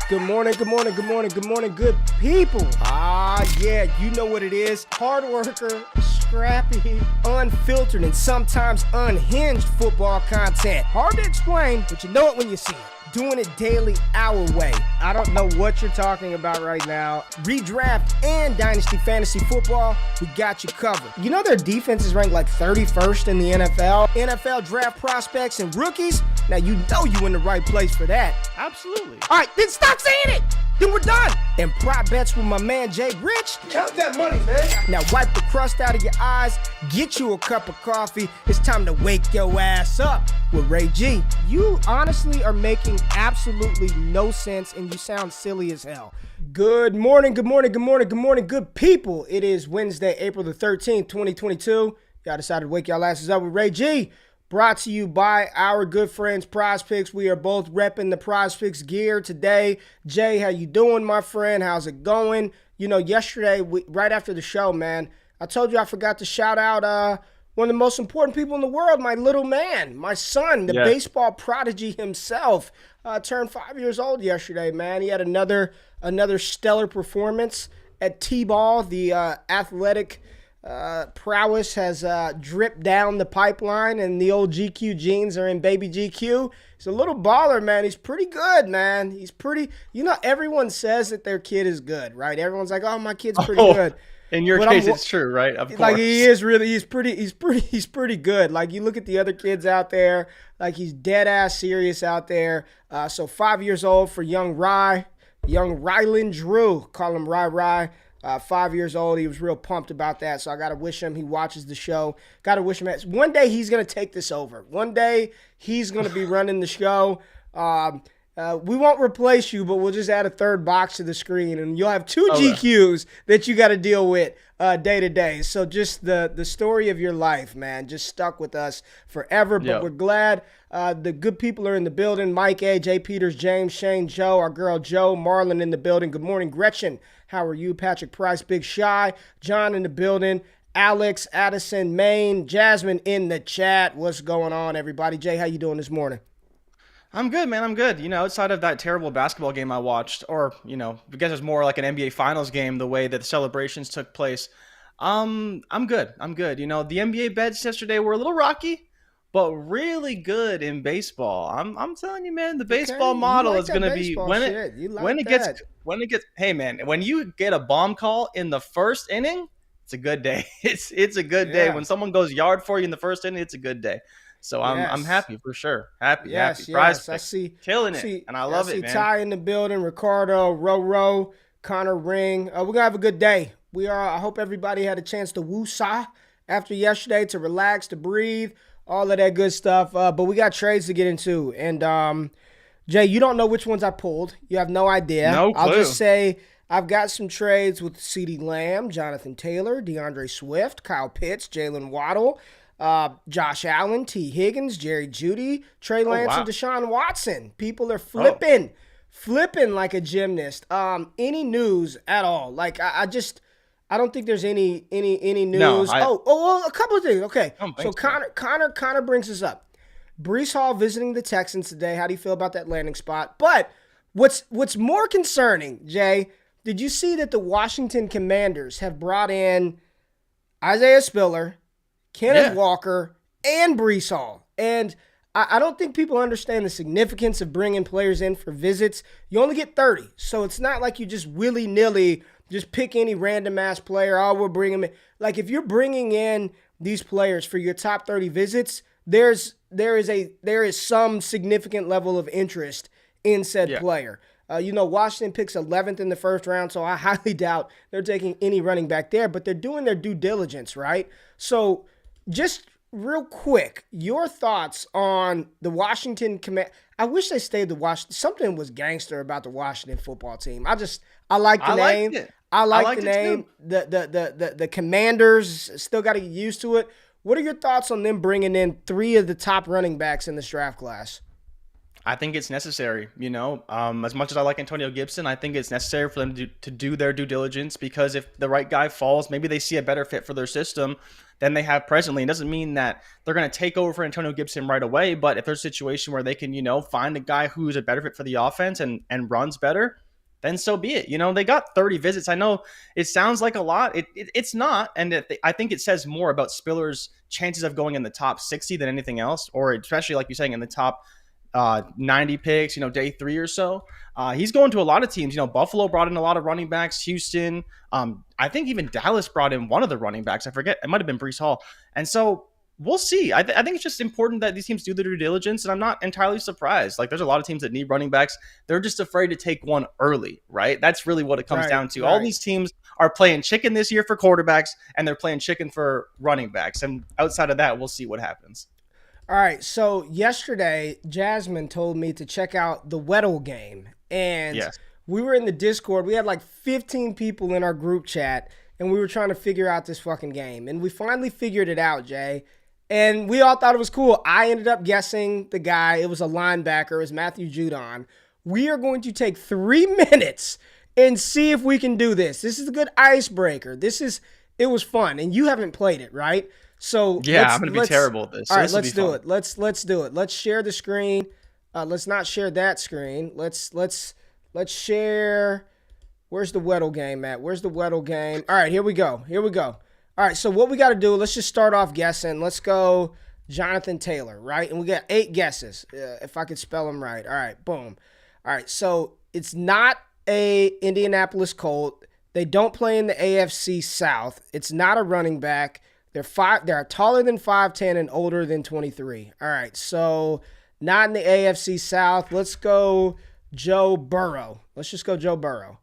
Good morning, good morning, good morning, good morning, good people. Yeah, you know what it is. Hard worker, scrappy, unfiltered, and sometimes unhinged football content. Hard to explain, but you know it when you see it. Doing it daily our way. I don't know what you're talking about right now. Redraft and Dynasty Fantasy Football, we got you covered. You know their defense is ranked like 31st in the NFL? NFL draft prospects and rookies? Now you know you in the right place for that. Absolutely. All right, then stop saying it. Then we're done. And prop bets with my man Jay Rich. Count that money, man. Now wipe the crust out of your eyes. Get you a cup of coffee. It's time to wake your ass up with Ray G. You honestly are making absolutely no sense and you sound silly as hell. Good morning, good morning, good morning, good morning, good people. It is Wednesday, April the 13th, 2022. Y'all decided to wake y'all asses up with Ray G. Brought to you by our good friends Prize Picks. We are both repping the Prize Picks gear today. Jay, how you doing, my friend? How's it going? You know, yesterday, right after the show, man, I told you I forgot to shout out one of the most important people in the world, my little man, my son, the baseball prodigy himself. Turned 5 years old yesterday, man. He had another stellar performance at T-ball, the athletic prowess has dripped down the pipeline, and the old GQ genes are in baby GQ. He's a little baller, man. He's pretty good, man. He's pretty, you know, everyone says that their kid is good, right? Everyone's like, oh, my kid's pretty good. In your case, it's true, right? Of course. Like, he is really, he's pretty good. Like, you look at the other kids out there, like, he's dead ass serious out there. So 5 years old for young Ryland Drew, call him Ry. 5 years old. He was real pumped about that. So I got to wish him, he watches the show. Got to wish him, one day he's going to take this over. One day he's going to be running the show. We won't replace you, but we'll just add a third box to the screen, and you'll have two GQs that you got to deal with day to day. So just the story of your life, man, just stuck with us forever. But we're glad the good people are in the building. Mike A, Jay Peters, James, Shane, Joe, our girl Joe, Marlon in the building. Good morning, Gretchen. How are you? Patrick Price, Big Shy, John in the building, Alex, Addison, Maine, Jasmine in the chat. What's going on, everybody? Jay, how you doing this morning? I'm good, man. I'm good. You know, outside of that terrible basketball game I watched, or, you know, I guess it was more like an NBA Finals game, the way that the celebrations took place. I'm good. You know, the NBA bets yesterday were a little rocky, but really good in baseball. I'm telling you, man, the baseball model is going to be when it gets. Hey, man, when you get a bomb call in the first inning, it's a good day. It's a good day. When someone goes yard for you in the first inning, it's a good day. So I'm happy for sure. Happy. Prize I see killing it, and I love it, man. Ty in the building, Ricardo, Ro, Connor Ring. We're gonna have a good day. I hope everybody had a chance to woo-saw after yesterday, to relax, to breathe, all of that good stuff. But we got trades to get into, and Jay, you don't know which ones I pulled. You have no idea. No clue. I'll just say I've got some trades with CeeDee Lamb, Jonathan Taylor, DeAndre Swift, Kyle Pitts, Jalen Waddle, Josh Allen, T. Higgins, Jerry Jeudy, Trey Lance, and Deshaun Watson. People are flipping like a gymnast. Any news at all? Like, I don't think there's any news. No, a couple of things. Okay, so Connor brings us up. Breece Hall visiting the Texans today. How do you feel about that landing spot? But what's more concerning, Jay, did you see that the Washington Commanders have brought in Isaiah Spiller, Kenneth Walker, and Breece Hall? And I don't think people understand the significance of bringing players in for visits. You only get 30, so it's not like you just willy-nilly just pick any random-ass player. Oh, we'll bring him in. Like, if you're bringing in these players for your top 30 visits, there is some significant level of interest in said player. You know, Washington picks 11th in the first round, so I highly doubt they're taking any running back there, but they're doing their due diligence, right? So just real quick, your thoughts on the Washington Command. I wish they stayed the Washington. Something was gangster about the Washington football team. I like the name. I like the name. The Commanders still got to get used to it. What are your thoughts on them bringing in 3 of the top running backs in this draft class? I think it's necessary, as much as I like Antonio Gibson, I think it's necessary for them to do their due diligence, because if the right guy falls, maybe they see a better fit for their system than they have presently. It doesn't mean that they're going to take over for Antonio Gibson right away, but if there's a situation where they can, find a guy who's a better fit for the offense and runs better, then so be it. They got 30 visits. I know it sounds like a lot. It's not. And I think it says more about Spiller's chances of going in the top 60 than anything else, or especially like you're saying in the top 90 picks, day 3 or so. He's going to a lot of teams. Buffalo brought in a lot of running backs. Houston, I think even Dallas brought in one of the running backs. I forget. It might have been Breece Hall. And so we'll see. I think it's just important that these teams do their due diligence, and I'm not entirely surprised. Like, there's a lot of teams that need running backs. They're just afraid to take one early, right? That's really what it comes down to. Right. All these teams are playing chicken this year for quarterbacks, and they're playing chicken for running backs. And outside of that, we'll see what happens. All right, so yesterday, Jasmine told me to check out the Weddle game. And we were in the Discord. We had like 15 people in our group chat, and we were trying to figure out this fucking game. And we finally figured it out, Jay. And we all thought it was cool. I ended up guessing the guy. It was a linebacker. It was Matthew Judon. We are going to take 3 minutes and see if we can do this. This is a good icebreaker. It was fun. And you haven't played it, right? So yeah, I'm gonna be terrible at this. All right, let's do it. Let's do it. Let's share the screen. Let's not share that screen. Let's share. Where's the Weddle game at? Where's the Weddle game? All right, here we go. All right, so what we got to do? Let's just start off guessing. Let's go, Jonathan Taylor, right? And we got 8 guesses. If I could spell them right. All right, boom. All right, so it's not a Indianapolis Colt. They don't play in the AFC South. It's not a running back. They're taller than 5'10" and older than 23. All right, so not in the AFC South. Let's go Joe Burrow. Let's just go Joe Burrow.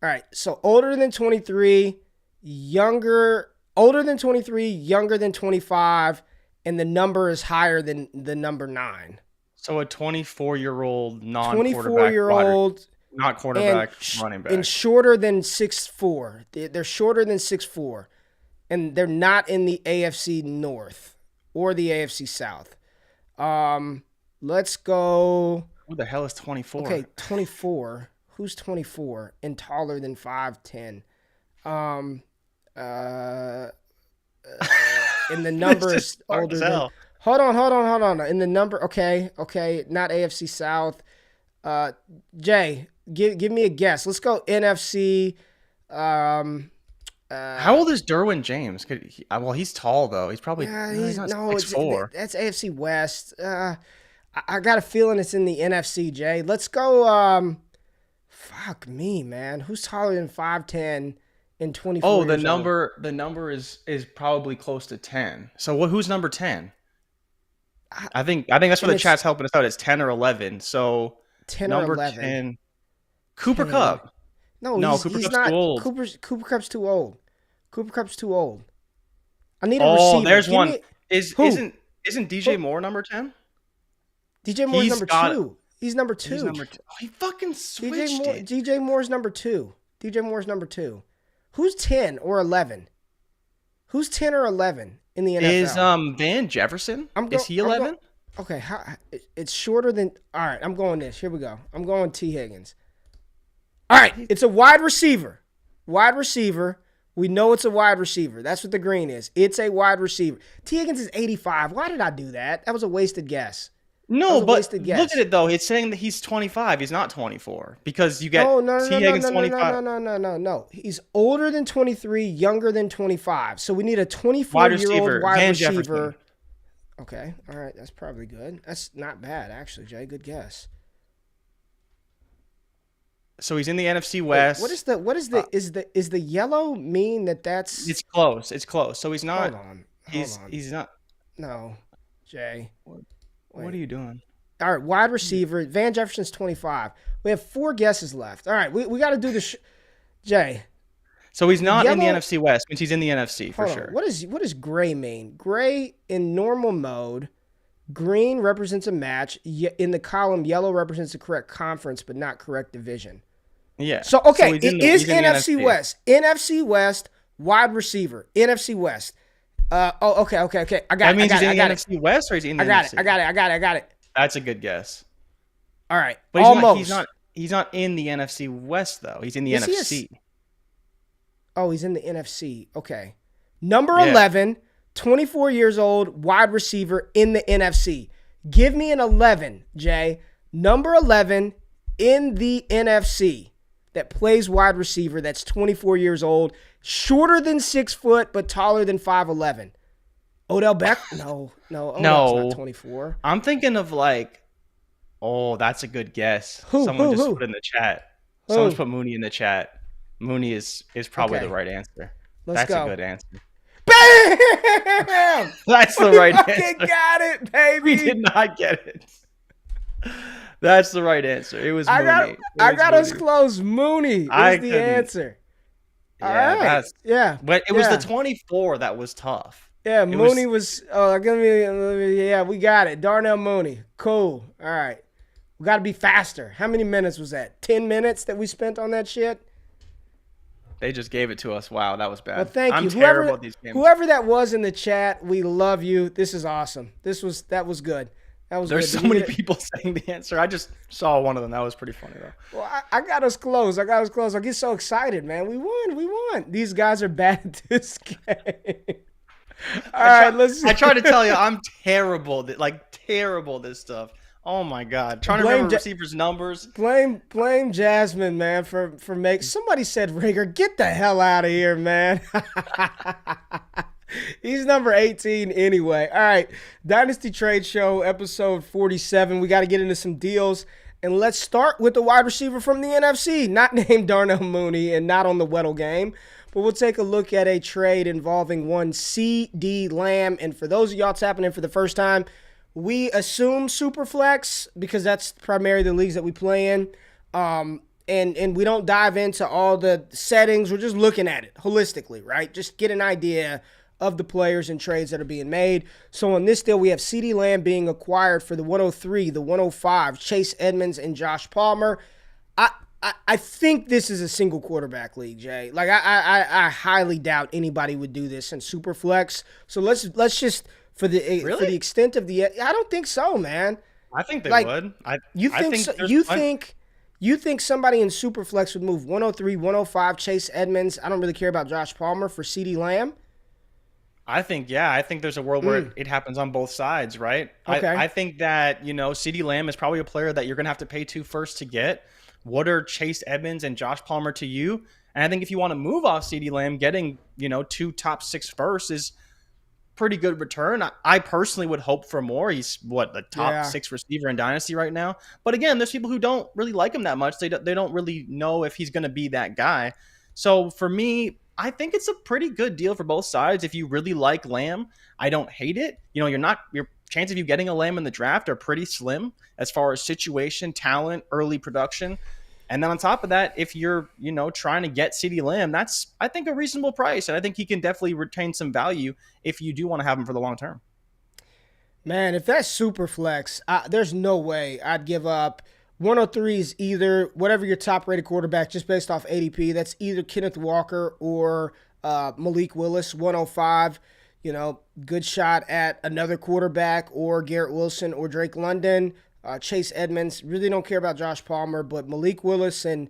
All right, so older than 23, younger than 25, and the number is higher than the number 9. So a 24-year-old non-quarterback, not quarterback, running back. And shorter than 6'4". They're shorter than 6'4". And they're not in the AFC North or the AFC South. Let's go. Who the hell is 24? Okay, 24. Who's 24 and taller than 5'10"? And the number is older than. Hold on. In the number, okay, not AFC South. Jay, give me a guess. Let's go NFC. How old is Derwin James? He's tall though. He's probably he's not 6'4". That's AFC West. I got a feeling it's in the NFC. Jay, let's go. Fuck me, man. Who's taller than 5'10" and 24? Oh, the number is probably close to 10. So who's number 10? I think that's what the chat's helping us out. It's 10 or 11. So 10 or 11. 10. Cooper Kupp. No, Cooper Kupp's not. Too old. Cooper Kupp's too old. I need a receiver. Oh, there's one. Isn't DJ Moore number 10? DJ Moore's number 2. He's number 2. Oh, he fucking switched it. DJ Moore's number 2. Who's 10 or 11? Who's 10 or 11 in the NFL? Is Van Jefferson? Is he 11? Okay, it's shorter than. All right, I'm going this. Here we go. I'm going T. Higgins. All right, it's a wide receiver. We know it's a wide receiver. That's what the green is. It's a wide receiver. T. Higgins is 85. Why did I do that? That was a wasted guess. No, but look at it, though. It's saying that he's 25. He's not 24 because you get T. Higgins 25. No. He's older than 23, younger than 25. So we need a 24-year-old wide receiver. Okay, all right. That's probably good. That's not bad, actually, Jay. Good guess. So he's in the NFC West. What is the yellow mean that's? It's close. So he's not. Hold on. He's not. No, Jay. What are you doing? All right, wide receiver. Van Jefferson's 25. We have 4 guesses left. All right, we got to do this. Jay. So he's not in the NFC West, because he's in the NFC for sure. What does gray mean? Gray in normal mode. Green represents a match. In the column, yellow represents the correct conference, but not correct division. Yeah. So, okay, it is NFC West. NFC West, wide receiver. NFC West. Okay. I got it. That means he's in the NFC West, or he's in the NFC? I got it. That's a good guess. All right, But almost. He's not in the NFC West though. He's in the Is he NFC. Oh, he's in the NFC. Okay. Number Yeah. 11, 24 years old, wide receiver in the NFC. Give me an 11, Jay. Number 11 in the NFC that plays wide receiver that's 24 years old, shorter than 6 foot, but taller than 5'11". Odell Beckham? No. Odell's not 24. I'm thinking of like, oh, that's a good guess. Who? Someone just Who? put in the chat. Who? Someone's put Mooney in the chat. Mooney is probably the right answer. That's a good answer. Bam! That's the right answer. Got it, baby. We did not get it. That's the right answer. It was Mooney. I got us close. Mooney is the answer. Yeah, all right. Yeah. But it was the 24 that was tough. Yeah, Mooney was yeah, we got it. Darnell Mooney. Cool. All right. We got to be faster. How many minutes was that? 10 minutes that we spent on that shit? They just gave it to us. Wow, that was bad. Well, thank you. I'm terrible at these games. Whoever that was in the chat, we love you. This is awesome. That was good. There's so many people saying the answer. I just saw one of them. That was pretty funny though. Well, I got us close. I get so excited, man. We won. These guys are bad at this game. I try to tell you, I'm terrible. Terrible at this stuff. Oh my God! Trying to remember receivers' numbers. Blame Jasmine, man, for making. Somebody said, Rigger, get the hell out of here, man. He's number 18 anyway. All right, Dynasty Trade Show, episode 47. We got to get into some deals, and let's start with the wide receiver from the NFC, not named Darnell Mooney and not on the Weddle game. But we'll take a look at a trade involving one C.D. Lamb. And for those of y'all tapping in for the first time, we assume Superflex because that's primarily the leagues that we play in. And we don't dive into all the settings. We're just looking at it holistically, right? Just get an idea of the players and trades that are being made. So on this deal, we have C.D. Lamb being acquired for the 103, the 105, Chase Edmonds and Josh Palmer. I think this is a single quarterback league, Jay. Like I highly doubt anybody would do this in Superflex. So let's just for the extent of the I don't think so, man. I think they would. You think somebody in Superflex would move 103, 105 Chase Edmonds? I don't really care about Josh Palmer for C.D. Lamb. I think there's a world where it happens on both sides, right? Okay. I think that, C.D. Lamb is probably a player that you're going to have to pay to first to get. What are Chase Edmonds and Josh Palmer to you? And I think if you want to move off C.D. Lamb, getting, 2 top 6 firsts is pretty good return. I personally would hope for more. He's the top 6 receiver in Dynasty right now. But again, there's people who don't really like him that much. They don't really know if he's going to be that guy. So for me, I think it's a pretty good deal for both sides. If you really like Lamb, I don't hate it. Your chance of you getting a Lamb in the draft are pretty slim as far as situation, talent, early production. And then on top of that, if you're, trying to get CeeDee Lamb, that's, I think, a reasonable price. And I think he can definitely retain some value if you do want to have him for the long term. Man, if that's super flex, there's no way I'd give up 103 is either whatever your top rated quarterback, just based off ADP. That's either Kenneth Walker or Malik Willis. 105, good shot at another quarterback or Garrett Wilson or Drake London. Chase Edmonds, really don't care about Josh Palmer, but Malik Willis and,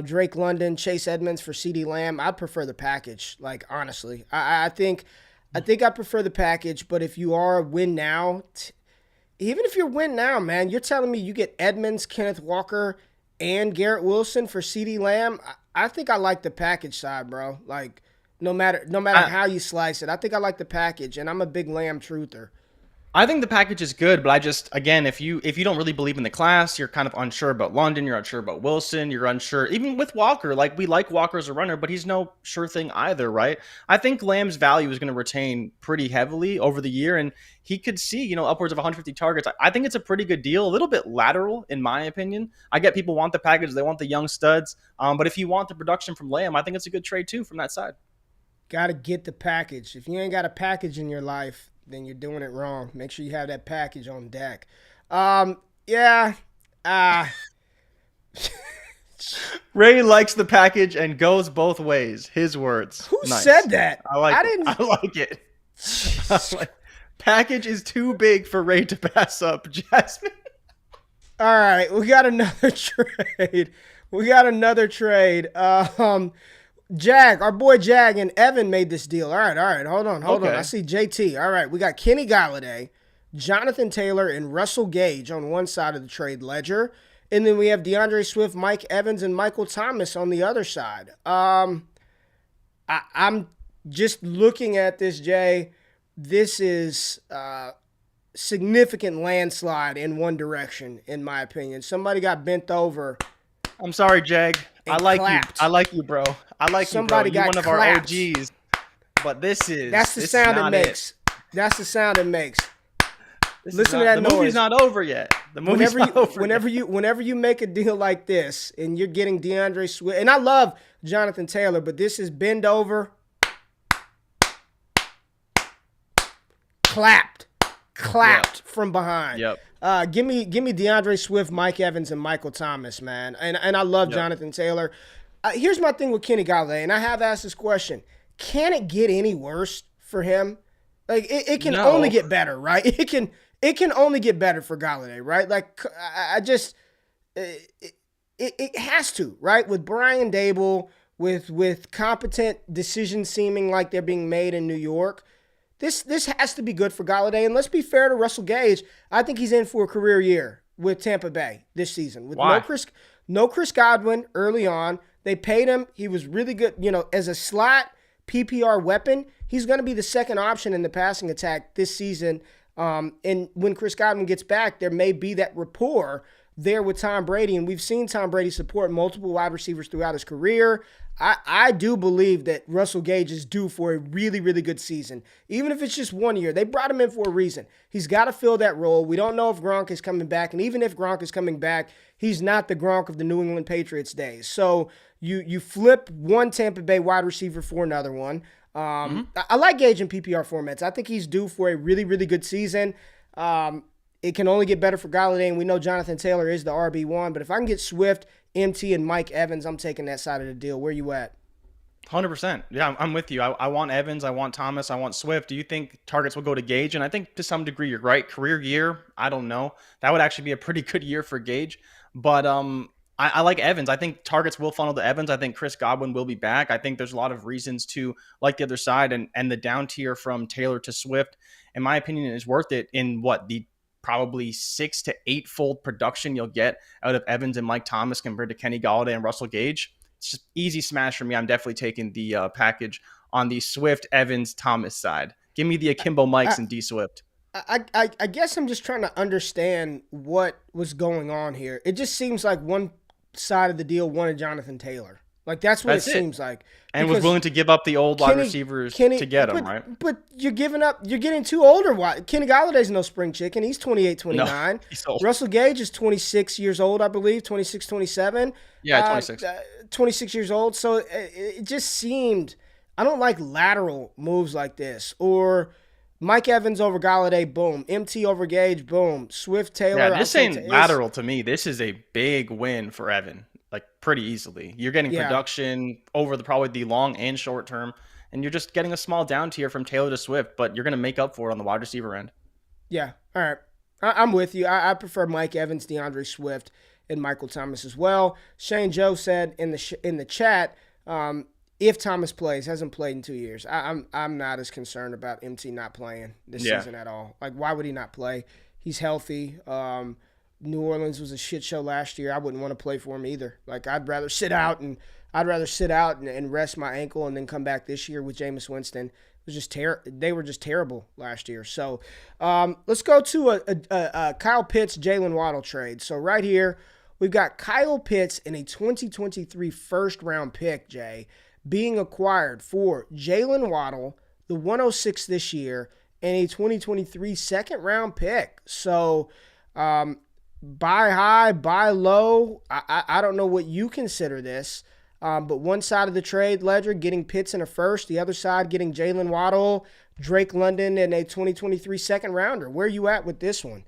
Drake London, Chase Edmonds for CeeDee Lamb, I'd prefer the package. Like, honestly, I think I prefer the package, but if you are a win now, even if you're win now, man, you're telling me you get Edmonds, Kenneth Walker, and Garrett Wilson for CeeDee Lamb. I think I like the package side, bro. Like, no matter how you slice it, I think I like the package, and I'm a big Lamb truther. I think the package is good, but again, if you don't really believe in the class, you're kind of unsure about London, you're unsure about Wilson, you're unsure, even with Walker, like we like Walker as a runner, but he's no sure thing either, right? I think Lamb's value is going to retain pretty heavily over the year, and he could see, upwards of 150 targets. I think it's a pretty good deal, a little bit lateral, in my opinion. I get people want the package, they want the young studs, but if you want the production from Lamb, I think it's a good trade too from that side. Got to get the package. If you ain't got a package in your life, then you're doing it wrong. Make sure you have that package on deck. Ray likes the package and goes both ways. His words. Who said that? I like it. package is too big for Ray to pass up, Jasmine. All right, we got another trade. Jag, our boy Jag and Evan made this deal. All right. Hold on. I see JT. All right, we got Kenny Galladay, Jonathan Taylor, and Russell Gage on one side of the trade ledger. And then we have DeAndre Swift, Mike Evans, and Michael Thomas on the other side. I'm just looking at this, Jay. This is significant landslide in one direction, in my opinion. Somebody got bent over. I'm sorry, Jag. I like clapped. you. I like you, bro. I like Somebody you, bro. You're one of clapped. our OGs. But that's the sound it makes. That's the sound it makes. Listen to that noise. The movie's not over yet. Whenever you make a deal like this and you're getting DeAndre Swift, and I love Jonathan Taylor, but this is bend over, clapped from behind. Yep. Give me DeAndre Swift, Mike Evans, and Michael Thomas, man. And I love Jonathan Taylor. Here's my thing with Kenny Galladay, and I have asked this question: can it get any worse for him? Like it can only get better, right? It can only get better for Galladay, right? Like it has to, right? With Brian Dable, with competent decisions seeming like they're being made in New York. This has to be good for Galladay. And let's be fair to Russell Gage. I think he's in for a career year with Tampa Bay this season. With no Chris Godwin early on. They paid him. He was really good, as a slot PPR weapon. He's going to be the second option in the passing attack this season. And when Chris Godwin gets back, there may be that rapport there with Tom Brady. And we've seen Tom Brady support multiple wide receivers throughout his career. I do believe that Russell Gage is due for a really, really good season. Even if it's just 1 year. They brought him in for a reason. He's got to fill that role. We don't know if Gronk is coming back. And even if Gronk is coming back, he's not the Gronk of the New England Patriots days. So you flip one Tampa Bay wide receiver for another one. I like Gage in PPR formats. I think he's due for a really, really good season. It can only get better for Galladay, and we know Jonathan Taylor is the RB1. But if I can get Swift, MT, and Mike Evans, I'm taking that side of the deal. Where you at? 100%. Yeah, I'm with you. I want Evans. I want Thomas. I want Swift. Do you think targets will go to Gage? And I think to some degree you're right. Career year, I don't know. That would actually be a pretty good year for Gage. But I like Evans. I think targets will funnel to Evans. I think Chris Godwin will be back. I think there's a lot of reasons to like the other side. And the down tier from Taylor to Swift, in my opinion, is worth it in the probably 6 to 8-fold production you'll get out of Evans and Mike Thomas compared to Kenny Galladay and Russell Gage. It's just easy smash for me. I'm definitely taking the package on the Swift, Evans, Thomas side. Give me the Akimbo Mikes and D Swift. I guess I'm just trying to understand what was going on here. It just seems like one side of the deal wanted Jonathan Taylor. Like that's what it seems like. And was willing to give up the old wide receivers to get him, right? But you're getting two older wide. Kenny Galladay's no spring chicken. He's 28, 29. No, he's old. Russell Gage is 26 years old, I believe, 26, 27. Yeah, 26. 26 years old. So it just seemed, I don't like lateral moves like this. Or Mike Evans over Galladay, boom. MT over Gage, boom. Swift, Taylor. Yeah, this ain't lateral to me. This is a big win for Evan. Like pretty easily. You're getting production over probably the long and short term, and you're just getting a small down tier from Taylor to Swift, but you're going to make up for it on the wide receiver end. Yeah. All right. I'm with you. I prefer Mike Evans, DeAndre Swift, and Michael Thomas as well. Shane Joe said in the chat, if Thomas plays, hasn't played in 2 years. I'm not as concerned about MT not playing this season at all. Like, why would he not play? He's healthy. New Orleans was a shit show last year. I wouldn't want to play for him either. Like I'd rather sit out and rest my ankle and then come back this year with Jameis Winston. It was just they were just terrible last year. So let's go to a Kyle Pitts, Jalen Waddle trade. So right here we've got Kyle Pitts in a 2023 first round pick, Jay, being acquired for Jalen Waddle, the 106 this year, and a 2023 second round pick. So buy high, buy low. I don't know what you consider this, but one side of the trade ledger getting Pitts in a first, the other side getting Jalen Waddle, Drake London, and a 2023 second rounder. Where are you at with this one?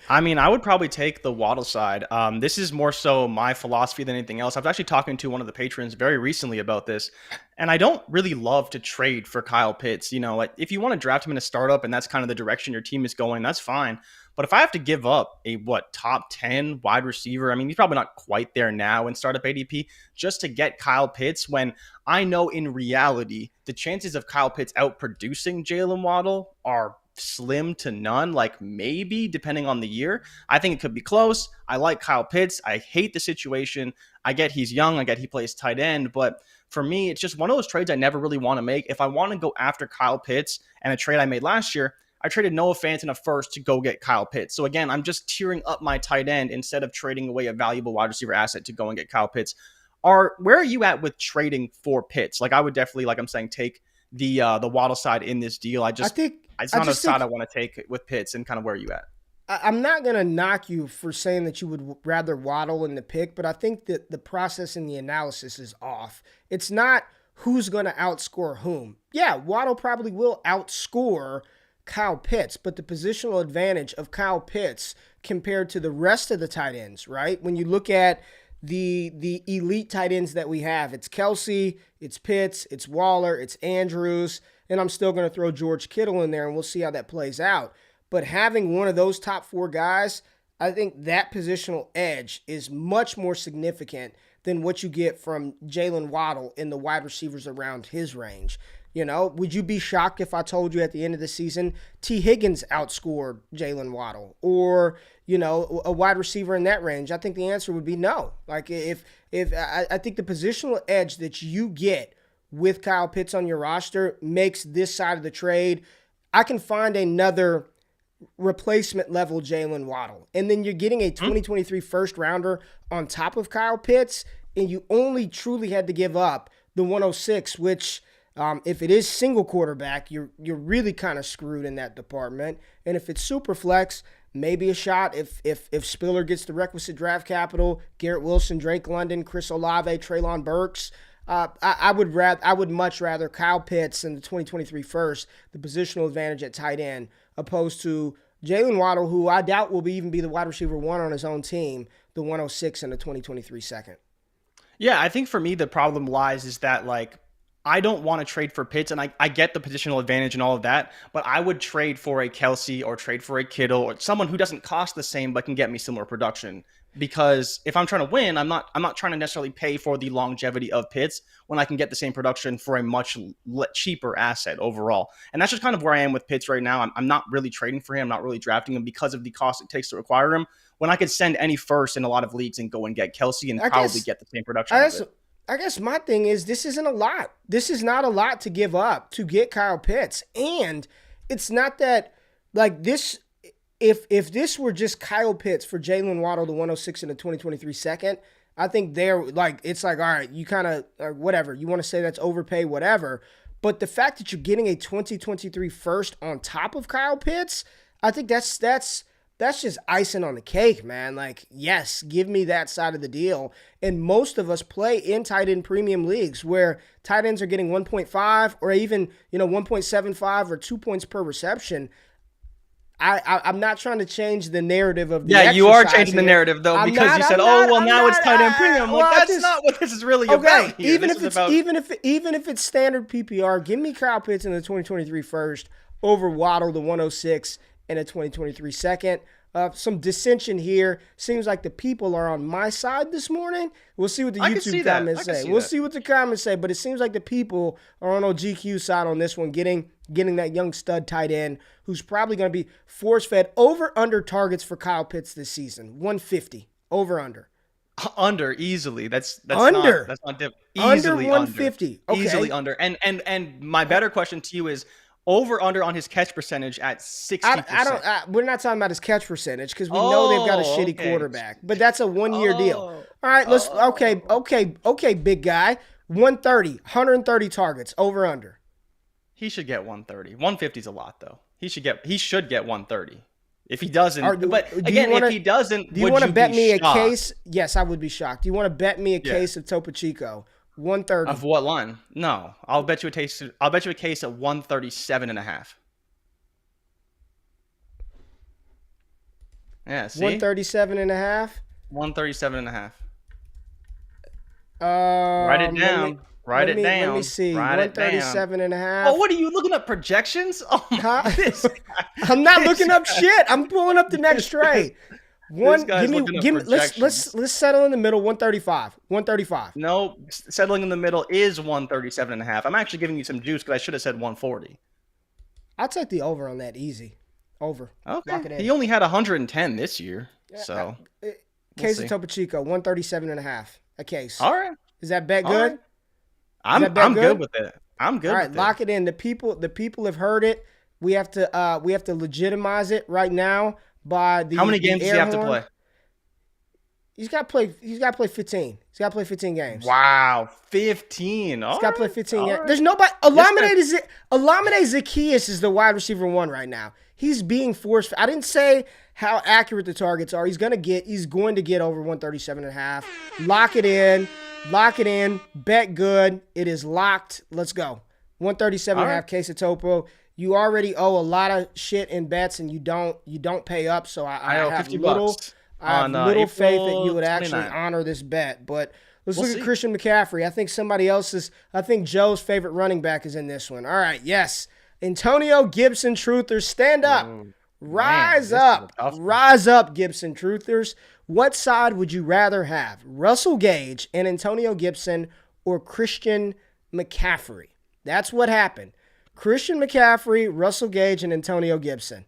I mean, I would probably take the Waddle side. This is more so my philosophy than anything else. I was actually talking to one of the patrons very recently about this, and I don't really love to trade for Kyle Pitts. You know, like if you want to draft him in a startup and that's kind of the direction your team is going, that's fine. But if I have to give up a top 10 wide receiver, I mean, he's probably not quite there now in startup ADP, just to get Kyle Pitts, when I know in reality the chances of Kyle Pitts outproducing Jalen Waddle are slim to none, like maybe depending on the year. I think it could be close. I like Kyle Pitts. I hate the situation. I get he's young. I get he plays tight end. But for me, it's just one of those trades I never really want to make. If I want to go after Kyle Pitts, and a trade I made last year, I traded Noah Fant in a first to go get Kyle Pitts. So again, I'm just tearing up my tight end instead of trading away a valuable wide receiver asset to go and get Kyle Pitts. Where are you at with trading for Pitts? Like I would definitely, like I'm saying, take the Waddle side in this deal. It's not a side I want to take with Pitts. And kind of where are you at? I'm not going to knock you for saying that you would rather Waddle in the pick, but I think that the process and the analysis is off. It's not who's going to outscore whom. Yeah, Waddle probably will outscore Kyle Pitts, but the positional advantage of Kyle Pitts compared to the rest of the tight ends, right? When you look at the elite tight ends that we have, it's Kelsey, it's Pitts, it's Waller, it's Andrews, and I'm still going to throw George Kittle in there, and we'll see how that plays out. But having one of those top four guys, I think that positional edge is much more significant than what you get from Jalen Waddle in the wide receivers around his range. You know, would you be shocked if I told you at the end of the season T. Higgins outscored Jalen Waddle, or, you know, a wide receiver in that range? I think the answer would be no. Like if I think the positional edge that you get with Kyle Pitts on your roster makes this side of the trade. I can find another replacement level Jalen Waddle, and then you're getting a 2023 first rounder on top of Kyle Pitts, and you only truly had to give up the 106, which if it is single quarterback, you're really kind of screwed in that department. And if it's super flex, maybe a shot if Spiller gets the requisite draft capital, Garrett Wilson, Drake London, Chris Olave, Treylon Burks. I would much rather Kyle Pitts in the 2023 first, the positional advantage at tight end, opposed to Jalen Waddle, who I doubt will even be the wide receiver one on his own team, the 106 in the 2023 second. Yeah, I think for me the problem lies is that, like, I don't want to trade for Pitts, and I get the positional advantage and all of that, but I would trade for a Kelsey or trade for a Kittle or someone who doesn't cost the same but can get me similar production. Because if I'm trying to win, I'm not trying to necessarily pay for the longevity of Pitts when I can get the same production for a much cheaper asset overall. And that's just kind of where I am with Pitts right now. I'm not really trading for him. I'm not really drafting him because of the cost it takes to acquire him, when I could send any first in a lot of leagues and go and get Kelsey and probably get the same production. I guess my thing is, this isn't a lot. This is not a lot to give up to get Kyle Pitts. And it's not that, like, this, if this were just Kyle Pitts for Jalen Waddle, the 106 in the 2023 second, I think it's like, all right, you kind of, whatever. You want to say that's overpay, whatever. But the fact that you're getting a 2023 first on top of Kyle Pitts, I think that's just icing on the cake, man. Like, yes, give me that side of the deal. And most of us play in tight end premium leagues where tight ends are getting 1.5 or even, 1.75 or 2 points per reception. I'm not trying to change the narrative of the exercise. You are changing the narrative, though, because you said, now it's tight end premium. That's not what this is really about here. Even if it's standard PPR, give me Kyle Pitts in the 2023 first over Waddle, the 106, and a 2023 second. Some dissension here. Seems like the people are on my side this morning. We'll see what the YouTube comments say. We'll see what the comments say, but it seems like the people are on GQ side on this one, getting that young stud tight end who's probably going to be force-fed. Over-under targets for Kyle Pitts this season, 150. Over-under. Under, easily. That's under. Easily under 150. Under. Okay. Easily under. And my better question to you is, over-under on his catch percentage at 60%. We're not talking about his catch percentage because we know they've got a shitty quarterback. But that's a one-year deal. All right, okay, big guy. 130 targets, over-under. He should get 130. 150 is a lot, though. He should get 130. If he doesn't, if he doesn't, do you want to bet me a case? Yes, I would be shocked. Do you want to bet me a case of Topo Chico? 130. Of what line? No, I'll bet you a case. I'll bet you a case at 137.5. Yeah, see? 137.5. 137.5. Write it down. Write it Let me down. see. Write it down. 137.5. Oh, what are you looking up projections? Oh Huh? my, this guy, I'm not this looking up guy, shit. I'm pulling up the next this guy, trade. this guy's looking up projections. Let's settle in the middle. 135. 135. No, settling in the middle is 137.5. I'm actually giving you some juice because I should have said 140. I'll take the over on that. Easy. Over. Okay. Lock it in. He only had 110 this year, so. Case of Topo Chico, 137.5 a case. All right. Is that bet good? Right. I'm good with it. I'm good. All right, lock it in. The people have heard it. We have to legitimize it right now by the. How many games does he have to play? He's got to play 15. He's got to play 15 games. Wow, 15. He's got to play 15 games. There's nobody. Olamide Zaccheaus is the wide receiver 1 right now. He's being forced. I didn't say how accurate the targets are. He's going to get over 137.5. Lock it in. Lock it in. Bet good. It is locked. Let's go. 137.5 case of Topo. You already owe a lot of shit in bets, and you don't pay up. So I owe have 50 little. bucks. I have little faith that you would actually 29. honor this bet. But let's look at Christian McCaffrey. I think Joe's favorite running back is in this one. All right, yes. Antonio Gibson truthers, stand up. Rise up. Rise up, Gibson truthers. What side would you rather have? Russell Gage and Antonio Gibson or Christian McCaffrey? That's what happened. Christian McCaffrey, Russell Gage, and Antonio Gibson.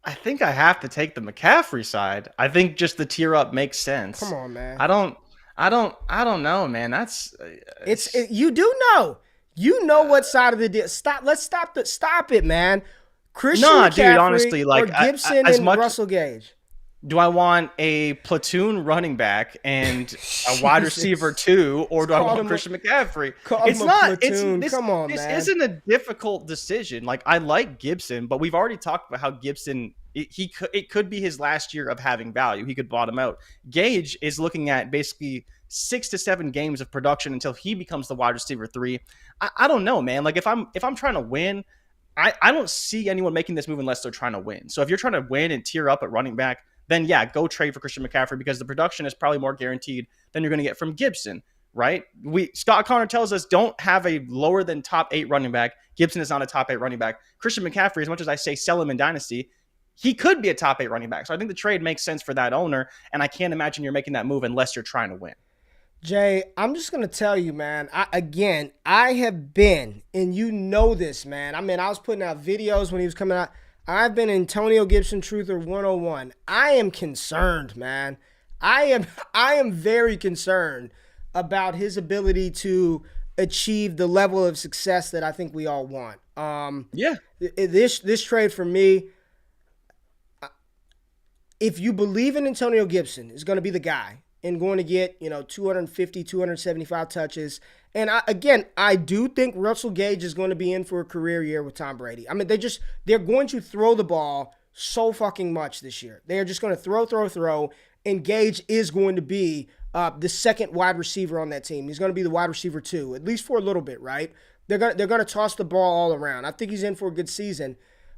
I think I have to take the McCaffrey side. I think just the tier up makes sense. Come on, man. I don't know, man. That's you do know. You know what side of the deal. Stop it, man. Christian McCaffrey, dude, honestly, like or Gibson and Russell Gage. Do I want a platoon running back and a wide receiver 2, or do I want Christian McCaffrey? It's not. Come on, this man. isn't a difficult decision. Like, I like Gibson, but we've already talked about how Gibson it could be his last year of having value. He could bottom out. Gage is looking at basically 6 to 7 games of production until he becomes the wide receiver 3. I don't know, man. Like, if I'm trying to win, I don't see anyone making this move unless they're trying to win. So if you're trying to win and tier up at running back, then yeah, go trade for Christian McCaffrey because the production is probably more guaranteed than you're going to get from Gibson, right? Scott Connor tells us don't have a lower than top 8 running back. Gibson is not a top 8 running back. Christian McCaffrey, as much as I say sell him in Dynasty, he could be a top 8 running back. So I think the trade makes sense for that owner, and I can't imagine you're making that move unless you're trying to win. Jay, I'm just going to tell you, man, I have been, and you know this, man. I mean, I was putting out videos when he was coming out. I've been Antonio Gibson Truther 101. I am concerned, man. I am very concerned about his ability to achieve the level of success that I think we all want. This trade for me, if you believe in Antonio Gibson is going to be the guy and going to get, 250, 275 touches. And I do think Russell Gage is going to be in for a career year with Tom Brady. I mean, they're going to throw the ball so fucking much this year. They're just going to throw, and Gage is going to be the second wide receiver on that team. He's going to be the wide receiver 2, at least for a little bit, right? They're going to toss the ball all around. I think he's in for a good season.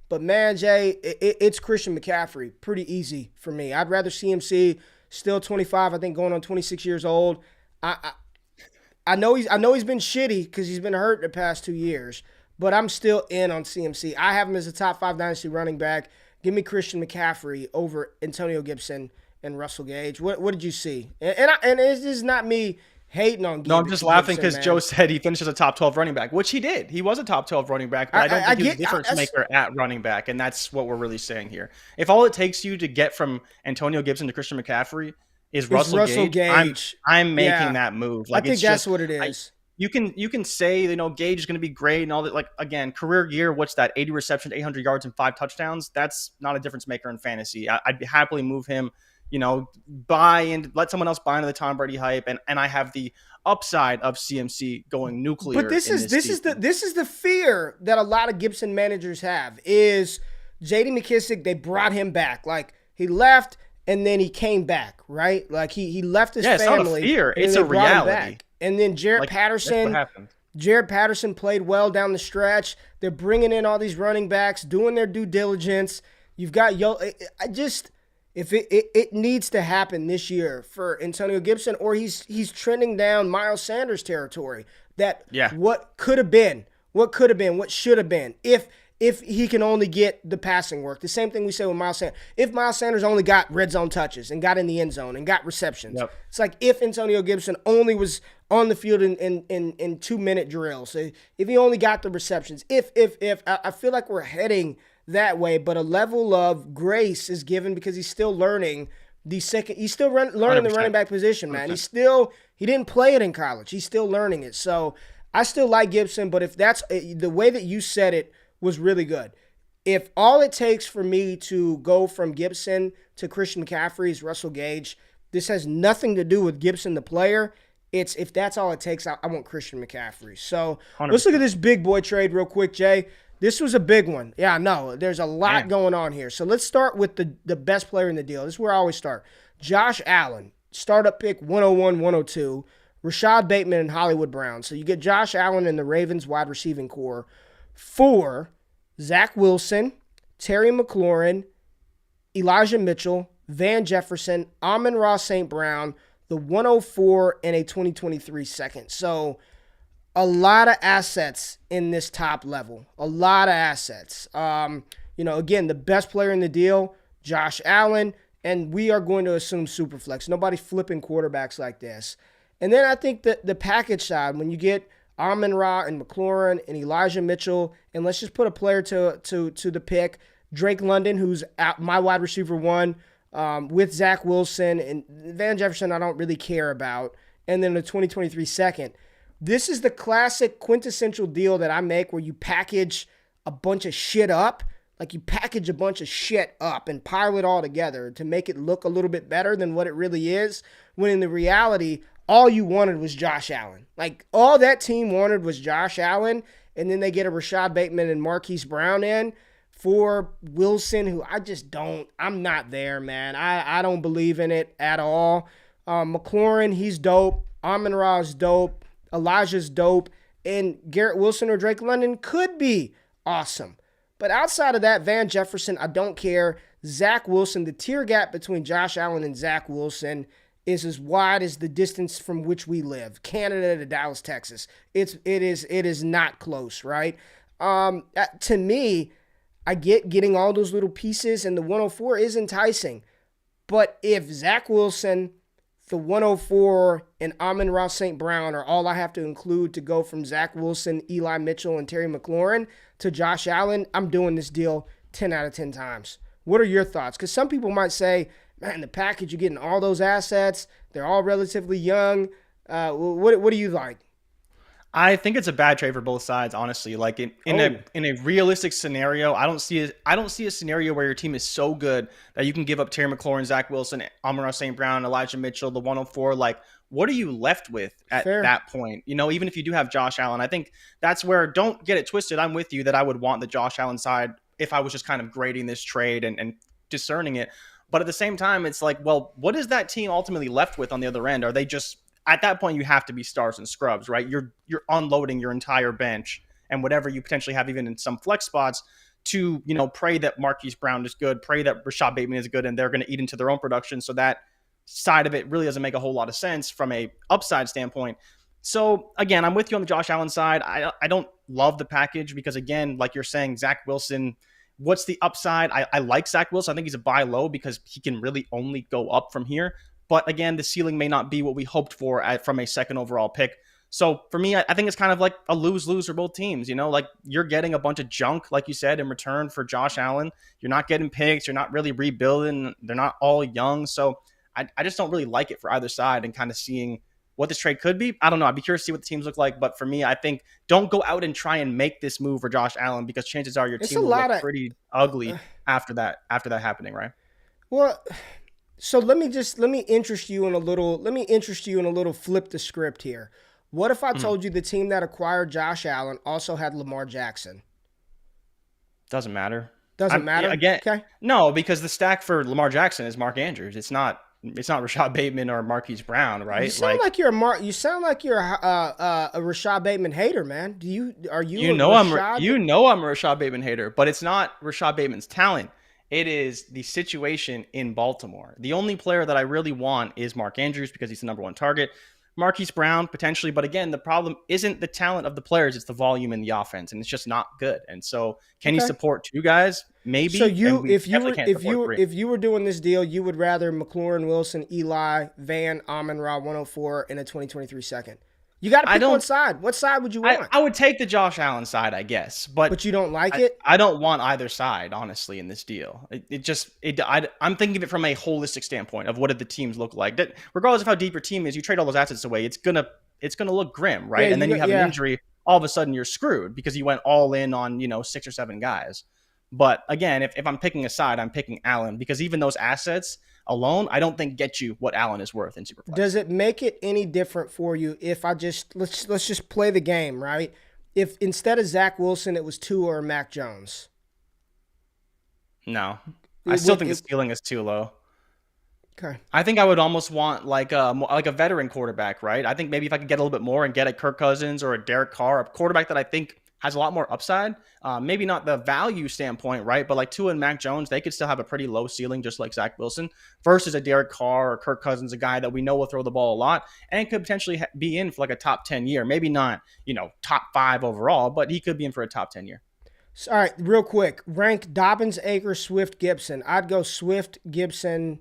But man, Jay, it's Christian McCaffrey. Pretty easy for me. I'd rather CMC, still 25, I think going on 26 years old. I know he's been shitty because he's been hurt the past 2 years, but I'm still in on CMC. I have him as a top 5 dynasty running back. Give me Christian McCaffrey over Antonio Gibson and Russell Gage. What did you see? And this is not me hating on Gibson. No, I'm just laughing because Joe said he finished as a top 12 running back, which he did. He was a top 12 running back, but I don't think he's a difference maker at running back, and that's what we're really saying here. If all it takes you to get from Antonio Gibson to Christian McCaffrey is Russell Gage. I'm making that move. Like, I think that's what it is. You can say, Gage is going to be great and all that. Like, again, career year, what's that? 80 receptions, 800 yards, and 5 touchdowns. That's not a difference maker in fantasy. I'd happily move him, buy and let someone else buy into the Tom Brady hype. And I have the upside of CMC going nuclear. But this is the fear that a lot of Gibson managers have is J.D. McKissick. They brought him back. Like, he left and then he came back, right? Like, he left his family. It's not a fear. It's a reality. And then Jared Patterson. Jared Patterson played well down the stretch. They're bringing in all these running backs, doing their due diligence. You've got I just if it needs to happen this year for Antonio Gibson, or he's trending down Miles Sanders territory. That Yeah. what should have been, if he can only get the passing work. The same thing we said with Miles Sanders. If Miles Sanders only got red zone touches and got in the end zone and got receptions. Yep. It's like if Antonio Gibson only was on the field in 2-minute drills. If he only got the receptions. If I feel like we're heading that way, but a level of grace is given because he's still learning he's still learning 100%. The running back position, man. 100%. He didn't play it in college. He's still learning it. So I still like Gibson, but if that's the way that you said it was really good. If all it takes for me to go from Gibson to Christian McCaffrey is Russell Gage, this has nothing to do with Gibson the player. If that's all it takes, I want Christian McCaffrey. So 100%. Let's look at this big boy trade real quick, Jay. This was a big one. Yeah, no, there's a lot going on here. So let's start with the best player in the deal. This is where I always start. Josh Allen, startup pick 101, 102. Rashad Bateman and Hollywood Brown. So you get Josh Allen in the Ravens wide receiving core for Zach Wilson, Terry McLaurin, Elijah Mitchell, Van Jefferson, Amon-Ra St. Brown, the 104, and a 2023 second. So a lot of assets in this top level. A lot of assets. Again, the best player in the deal, Josh Allen, and we are going to assume Superflex. Nobody's flipping quarterbacks like this. And then I think that the package side, when you get Amon-Ra and McLaurin and Elijah Mitchell, and let's just put a player to the pick, Drake London, who's my wide receiver one, with Zach Wilson, and Van Jefferson I don't really care about, and then the 2023 second. This is the classic quintessential deal that I make where you package a bunch of shit up, like you package a bunch of shit up and pile it all together to make it look a little bit better than what it really is, when in the reality, all you wanted was Josh Allen. Like, all that team wanted was Josh Allen, and then they get a Rashad Bateman and Marquise Brown in for Wilson, who I'm not there, man. I don't believe in it at all. McLaurin, he's dope. Amon-Ra's dope. Elijah's dope. And Garrett Wilson or Drake London could be awesome. But outside of that, Van Jefferson, I don't care. Zach Wilson, the tier gap between Josh Allen and Zach Wilson is as wide as the distance from which we live, Canada to Dallas, Texas. It is not close, right? To me, I getting all those little pieces, and the 104 is enticing. But if Zach Wilson, the 104, and Amon-Ra St. Brown are all I have to include to go from Zach Wilson, Eli Mitchell, and Terry McLaurin to Josh Allen, I'm doing this deal 10 out of 10 times. What are your thoughts? Because some people might say, man, the package, you're getting all those assets. They're all relatively young. What do you like? I think it's a bad trade for both sides, honestly. Like in a realistic scenario, I don't see a scenario where your team is so good that you can give up Terry McLaurin, Zach Wilson, Amon-Ra St. Brown, Elijah Mitchell, the 104. Like, what are you left with at that point? Even if you do have Josh Allen, I think that's where, don't get it twisted. I'm with you that I would want the Josh Allen side if I was just kind of grading this trade and discerning it. But at the same time, it's like, well, what is that team ultimately left with on the other end? Are they just, at that point, you have to be stars and scrubs, right? You're unloading your entire bench and whatever you potentially have, even in some flex spots, to pray that Marquise Brown is good, pray that Rashad Bateman is good, and they're going to eat into their own production. So that side of it really doesn't make a whole lot of sense from a upside standpoint. So again, I'm with you on the Josh Allen side. I don't love the package because, again, like you're saying, Zach Wilson. What's the upside? I like Zach Wilson. I think he's a buy low because he can really only go up from here. But again, the ceiling may not be what we hoped for from a second overall pick. So for me, I think it's kind of like a lose-lose for both teams. Like you're getting a bunch of junk, like you said, in return for Josh Allen. You're not getting picks. You're not really rebuilding. They're not all young. So I just don't really like it for either side, and kind of seeing what this trade could be. I don't know. I'd be curious to see what the teams look like. But for me, I think don't go out and try and make this move for Josh Allen, because chances are your team will look pretty ugly after that happening, right? Well, so let me interest you in a little flip the script here. What if I told you the team that acquired Josh Allen also had Lamar Jackson? Doesn't matter. Doesn't matter? Again, okay. No, because the stack for Lamar Jackson is Mark Andrews. It's not Rashad Bateman or Marquise Brown, right? You sound like you're a Rashad Bateman hater, man. I'm a Rashad Bateman hater, but it's not Rashad Bateman's talent. It is the situation in Baltimore. The only player that I really want is Mark Andrews because he's the number one target. Marquise Brown, potentially. But again, the problem isn't the talent of the players. It's the volume in the offense, and it's just not good. And so can he support two guys? Maybe. So if you were doing this deal, you would rather McLaurin, Wilson, Eli, Van, Amon-Ra, 104, and a 2023 second. You got to pick one side. What side would you want? I would take the Josh Allen side, I guess. But you don't like it? I don't want either side, honestly, in this deal. I'm thinking of it from a holistic standpoint of what did the teams look like. That regardless of how deep your team is, you trade all those assets away, it's gonna look grim, right? Yeah, and then you have an injury, all of a sudden you're screwed because you went all in on 6 or 7 guys. But again, if I'm picking a side, I'm picking Allen because even those assets alone, I don't think get you what Allen is worth in Superflex. Does it make it any different for you if I just let's just play the game, right? If instead of Zach Wilson, it was Tua or Mac Jones? No, I still think the ceiling is too low. Okay. I think I would almost want like a veteran quarterback, right? I think maybe if I could get a little bit more and get a Kirk Cousins or a Derek Carr, a quarterback that I think has a lot more upside. Maybe not the value standpoint, right? But like Tua and Mac Jones, they could still have a pretty low ceiling, just like Zach Wilson, versus a Derek Carr or Kirk Cousins, a guy that we know will throw the ball a lot and could potentially be in for like a top 10 year. Maybe not, top 5 overall, but he could be in for a top 10 year. All right, real quick. Rank Dobbins, Akers, Swift, Gibson. I'd go Swift, Gibson,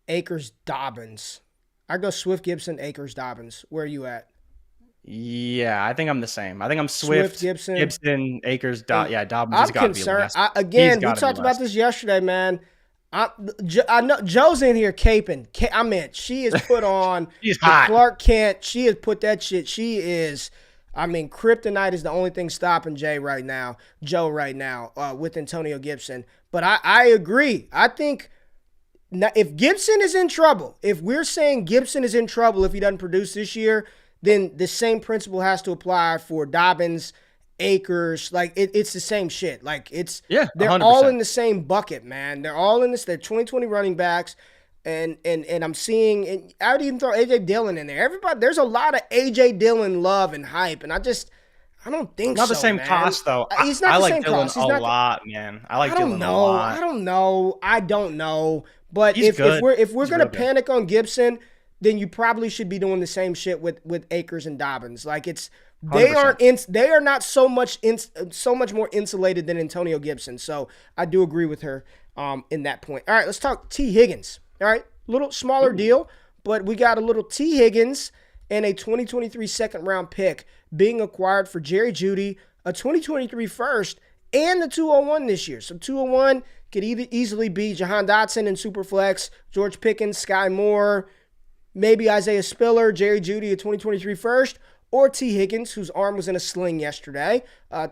Akers, Dobbins. I'd go Swift, Gibson, Akers, Dobbins. Where are you at? Yeah, I think I'm the same. I think I'm Swift Gibson, Akers, Dobbins. I'm concerned. We talked about this yesterday, man. I know Joe's in here caping. She is put on She's hot. Clark Kent. She has put that shit. She is, kryptonite is the only thing stopping Joe right now, with Antonio Gibson. But I agree. I think if Gibson is in trouble, if we're saying Gibson is in trouble if he doesn't produce this year, then the same principle has to apply for Dobbins, Akers. Like it's the same shit. Like they're 100%. all in the same bucket, man. They're all in this. They're 2020 running backs, and I'm seeing. And I would even throw AJ Dillon in there. Everybody, there's a lot of AJ Dillon love and hype, and I don't think not the same man. cost though. He's not I the like same Dillon cost. a lot, man. I like Dillon a lot. I don't know. But if we're gonna panic on Gibson, then you probably should be doing the same shit with Akers and Dobbins. Like they 100%. Are not so much more insulated than Antonio Gibson. So I do agree with her in that point. All right, let's talk T. Higgins. All right, little smaller deal, but we got a little T. Higgins and a 2023 second round pick being acquired for Jerry Jeudy, a 2023 first, and the 201 this year. So 201 could easily be Jahan Dotson in Superflex, George Pickens, Sky Moore, maybe Isaiah Spiller, Jerry Jeudy, a 2023 first, or T. Higgins, whose arm was in a sling yesterday,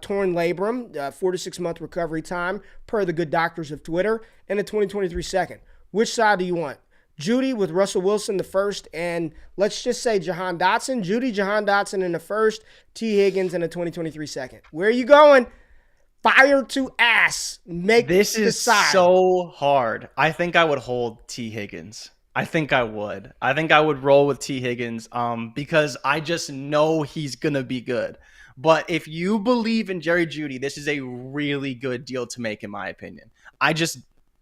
torn labrum, 4 to 6 month recovery time, per the good doctors of Twitter, and a 2023 second. Which side do you want? Jeudy with Russell Wilson the first, and let's just say Jahan Dotson, Jahan Dotson in the first, T. Higgins in a 2023 second. Where are you going? Fire to ass. This is so hard. I think I would hold T. Higgins. I think I would roll with T. Higgins because I just know he's going to be good. But if you believe in Jerry Jeudy, this is a really good deal to make, in my opinion. I just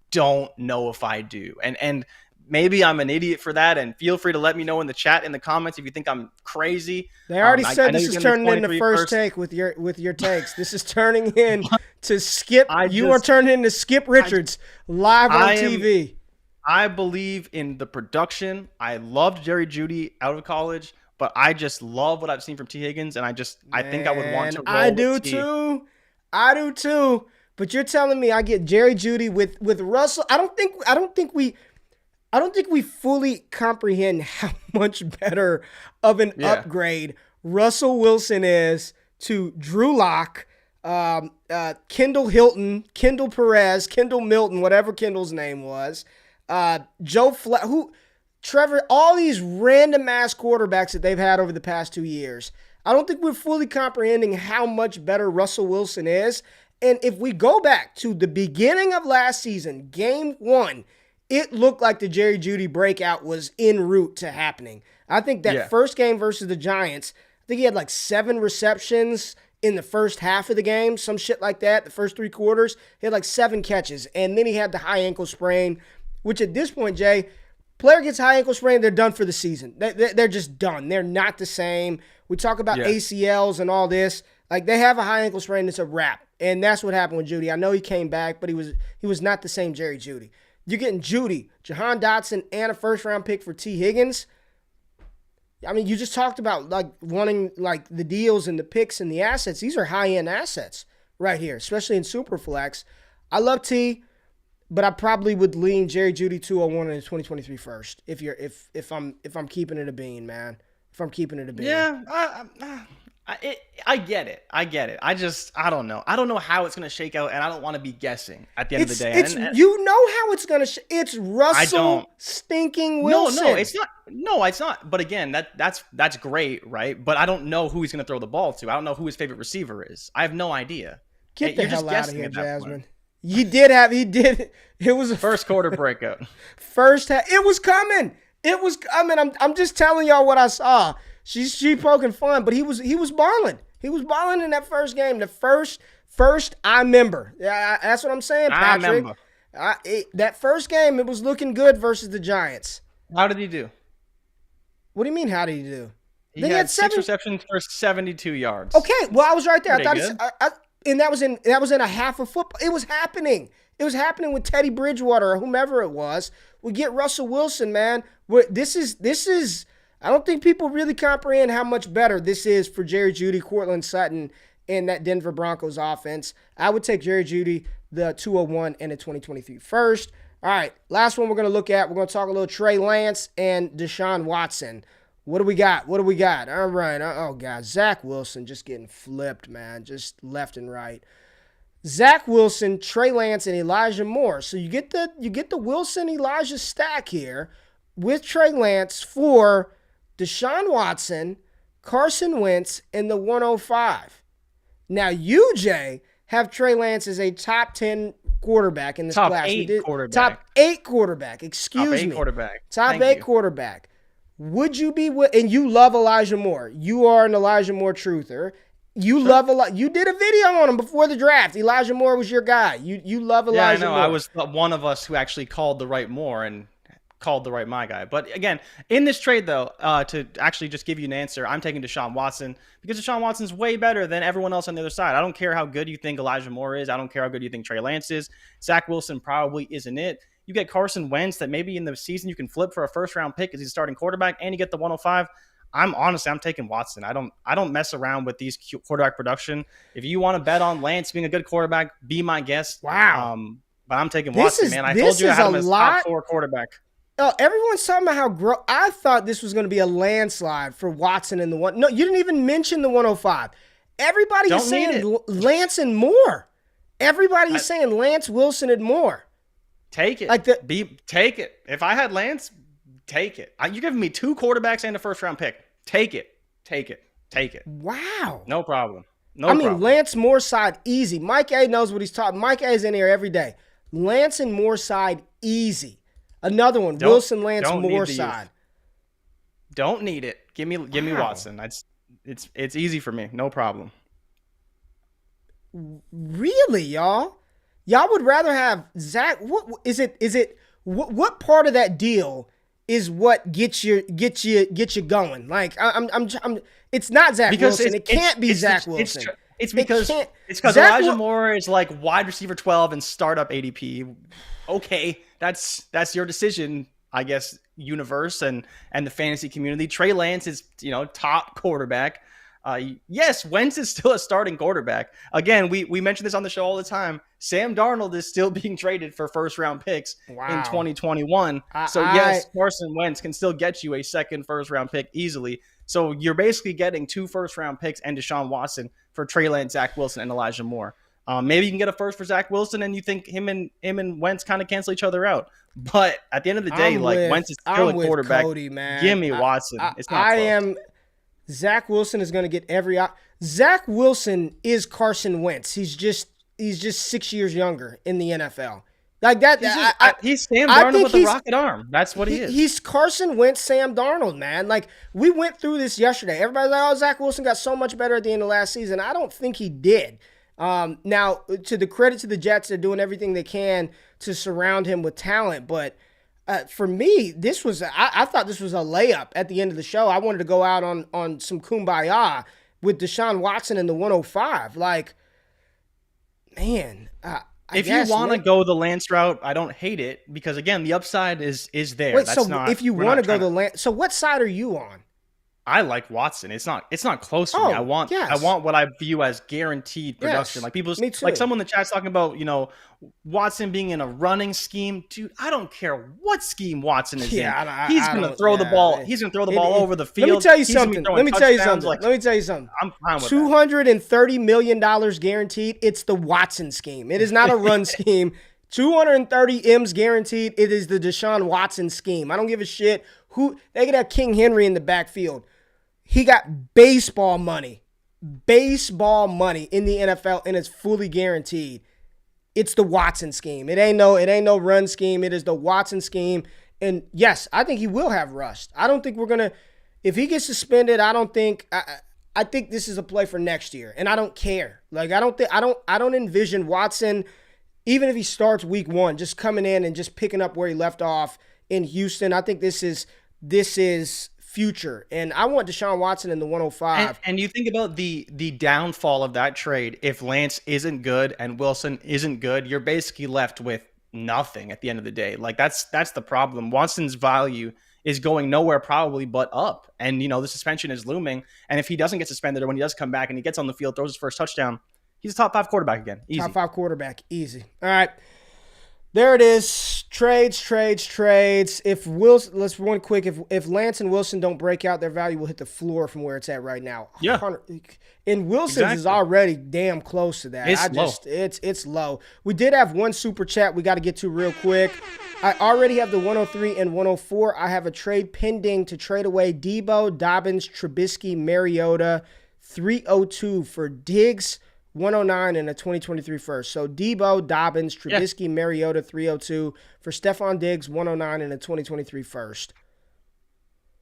don't know if I do. And maybe I'm an idiot for that, and feel free to let me know in the chat, in the comments, if you think I'm crazy. They already said this is turning into first take with your takes. This is turning in to Skip. You are turning into Skip Richards live on TV. I believe in the production. I loved Jerry Jeudy out of college, but I just love what I've seen from T. Higgins, and I think I would want to roll I do too. But you're telling me I get Jerry Jeudy with Russell. I don't think we fully comprehend how much better of an upgrade Russell Wilson is to Drew Lock, Kendall Hilton, Kendall Perez, Kendall Milton, whatever Kendall's name was. Trevor, all these random ass quarterbacks that they've had over the past 2 years. I don't think we're fully comprehending how much better Russell Wilson is. And if we go back to the beginning of last season, game 1, it looked like the Jerry Jeudy breakout was en route to happening. I think that first game versus the Giants, I think he had like 7 receptions in the first half of the game, some shit like that, the first 3 quarters. He had like 7 catches, and then he had the high ankle sprain, which at this point, Jay, player gets high ankle sprain, they're done for the season. They're just done. They're not the same. We talk about ACLs and all this. Like, they have a high ankle sprain, it's a wrap. And that's what happened with Jeudy. I know he came back, but he was not the same Jerry Jeudy. You're getting Jeudy, Jahan Dotson, and a first-round pick for T. Higgins. I mean, you just talked about, like, wanting, like, the deals and the picks and the assets. These are high-end assets right here, especially in Superflex. I love T, but I probably would lean Jerry Jeudy 201 in the 2023 first if I'm keeping it a bean, man. If I'm keeping it a bean. Yeah, I get it. I don't know. I don't know how it's going to shake out, and I don't want to be guessing at the end of the day. You know how it's going to it's Russell stinking Wilson. No, it's not. No, it's not. But again, that's great, right? But I don't know who he's going to throw the ball to. I don't know who his favorite receiver is. I have no idea. Get the hell out of here, Jasmine. He did. It was a first quarter breakout. First half. It was coming. I'm just telling y'all what I saw. She poking fun, but he was balling. He was balling in that first game. The first I remember. Yeah, that's what I'm saying, Patrick. I remember. That first game, it was looking good versus the Giants. How did he do? What do you mean, how did he do? He had 6 receptions for 72 yards. Okay, well, I was right there. And that was in a half of football. It was happening. It was happening with Teddy Bridgewater or whomever it was. We get Russell Wilson, man. This is. I don't think people really comprehend how much better this is for Jerry Jeudy, Courtland Sutton, and that Denver Broncos offense. I would take Jerry Jeudy, the 201 and the 2023 first. All right, last one we're going to look at. We're going to talk a little Trey Lance and Deshaun Watson. What do we got? All right. Oh, God. Zach Wilson just getting flipped, man, just left and right. Zach Wilson, Trey Lance, and Elijah Moore. So you get the Wilson-Elijah stack here with Trey Lance for Deshaun Watson, Carson Wentz, and the 105. Now, you, Jay, have Trey Lance as a top 10 quarterback in this class. Top 8 quarterback. Top 8 quarterback. Excuse me. Top 8 quarterback. Top 8 quarterback. Would you be and you love Elijah Moore. You are an Elijah Moore truther. You love you did a video on him before the draft. Elijah Moore was your guy. You love Elijah Moore. I was one of us who actually called the right Moore and called the right my guy. But again, in this trade, though, to actually just give you an answer, I'm taking Deshaun Watson because Deshaun Watson's way better than everyone else on the other side. I don't care how good you think Elijah Moore is. I don't care how good you think Trey Lance is. Zach Wilson probably isn't it. You get Carson Wentz that maybe in the season you can flip for a first-round pick as he's starting quarterback, and you get the 105. I'm taking Watson. I don't mess around with these quarterback production. If you want to bet on Lance being a good quarterback, be my guest. Wow. But I'm taking Watson, man. I told you I had him as top 4 quarterback. Everyone's talking about how I thought this was going to be a landslide for Watson in the one. No, you didn't even mention the 105. Everybody is saying Lance and Moore. Everybody is saying Lance, Wilson, and Moore. Take it. Take it. If I had Lance, take it. You're giving me 2 quarterbacks and a first-round pick. Take it. Take it. Take it. Wow. No problem. I mean, Lance Moore side, easy. Mike A knows what he's talking. Mike A is in here every day. Lance and Moore side, easy. Another one, Wilson, Lance, Moore side. Don't need it. Give me Watson. It's easy for me. No problem. Really, y'all? Y'all would rather have Zach? What is it? What part of that deal is what gets you going? Like I'm. It's not Zach Wilson. It can't be Zach Wilson. It's because Elijah Moore is like wide receiver 12 and startup ADP. Okay, that's your decision, I guess. Universe and the fantasy community. Trey Lance is top quarterback. Yes, Wentz is still a starting quarterback. Again, we mention this on the show all the time. Sam Darnold is still being traded for first-round picks in 2021. Yes, Carson Wentz can still get you a second first-round pick easily. So you're basically getting 2 first-round picks and Deshaun Watson for Trey Lance, Zach Wilson, and Elijah Moore. Maybe you can get a first for Zach Wilson, and you think him and Wentz kind of cancel each other out. But at the end of the day, Wentz is still a quarterback. Cody, man. Give me Watson. It's not close. Zach Wilson is going to get every. Zach Wilson is Carson Wentz. He's just 6 years younger in the NFL. Like that. He's Sam I Darnold think with a rocket arm. That's what he is. He's Carson Wentz, Sam Darnold, man. Like, we went through this yesterday. Everybody's like, oh, Zach Wilson got so much better at the end of last season. I don't think he did. Now, to the credit to the Jets, they're doing everything they can to surround him with talent. But for me, this was I thought this was a layup at the end of the show. I wanted to go out on some kumbaya with Deshaun Watson in the 105. Like, man, if you want to go the Lance route, I don't hate it because again, the upside is there. Wait, if you want to go the Lance, so what side are you on? I like Watson. It's not close for me. I want what I view as guaranteed production. Like people, like someone in the chat's talking about, Watson being in a running scheme. Dude, I don't care what scheme Watson is in. He's going to throw the ball. He's going to throw the ball over the field. Let me tell you something. I'm fine with $230 million guaranteed. It's the Watson scheme. It is not a run scheme. 230 M's guaranteed. It is the Deshaun Watson scheme. I don't give a shit who they could have King Henry in the backfield. He got baseball money in the NFL, and it's fully guaranteed. It's the Watson scheme. It ain't no run scheme. It is the Watson scheme. And yes, I think he will have rust. I don't think we're gonna. If he gets suspended, I think this is a play for next year, and I don't care. Like I don't envision Watson, even if he starts week 1, just coming in and just picking up where he left off in Houston. I think this is future. And I want Deshaun Watson in the 105. And you think about the downfall of that trade. If Lance isn't good and Wilson isn't good, you're basically left with nothing at the end of the day. Like that's the problem. Watson's value is going nowhere probably but up. And, the suspension is looming. And if he doesn't get suspended or when he does come back and he gets on the field, throws his first touchdown, he's a top 5 quarterback again. Easy. Top 5 quarterback. Easy. All right. There it is. Trades. If Wilson, let's run quick. If Lance and Wilson don't break out, their value will hit the floor from where it's at right now. Yeah. And Wilson's is already damn close to that. It's low. We did have one super chat we got to get to real quick. I already have the 103 and 104. I have a trade pending to trade away Debo, Dobbins, Trubisky, Mariota, 302 for Diggs, 109 and a 2023 first. So Debo, Dobbins, Trubisky, Mariota, 302 for Stephon Diggs, 109 and a 2023 first.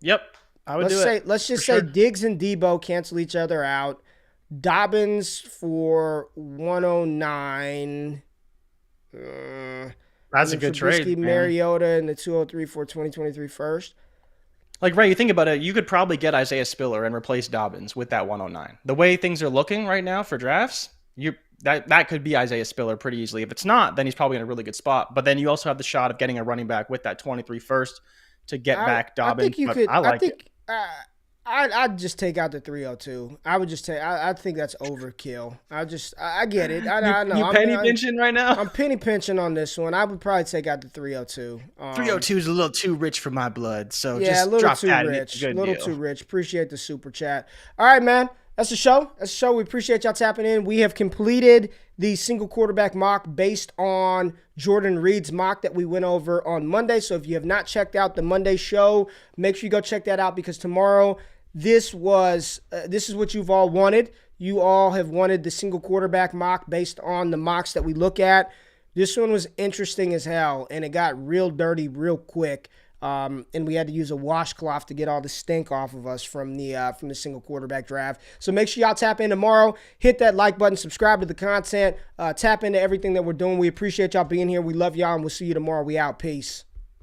Yep, I would do it. Let's just say Diggs and Debo cancel each other out. Dobbins for 109. That's a good trade. Trubisky, Mariota, and the 203 for 2023 first. Like, Ray, you think about it, you could probably get Isaiah Spiller and replace Dobbins with that 109. The way things are looking right now for drafts, that could be Isaiah Spiller pretty easily. If it's not, then he's probably in a really good spot. But then you also have the shot of getting a running back with that 23 first to get back Dobbins. I'd just take out the 302. I think that's overkill. I get it. I know. You penny pinching right now? I'm penny pinching on this one. I would probably take out the 302. 302 is a little too rich for my blood. So yeah, just a little drop too that. Rich. A little too rich. Appreciate the super chat. All right, man. That's the show. We appreciate y'all tapping in. We have completed the single quarterback mock based on Jordan Reed's mock that we went over on Monday. So if you have not checked out the Monday show, make sure you go check that out because tomorrow this is what you've all wanted. You all have wanted the single quarterback mock based on the mocks that we look at. This one was interesting as hell, and it got real dirty real quick. And we had to use a washcloth to get all the stink off of us from the single quarterback draft. So make sure y'all tap in tomorrow. Hit that like button. Subscribe to the content. Tap into everything that we're doing. We appreciate y'all being here. We love y'all, and we'll see you tomorrow. We out. Peace.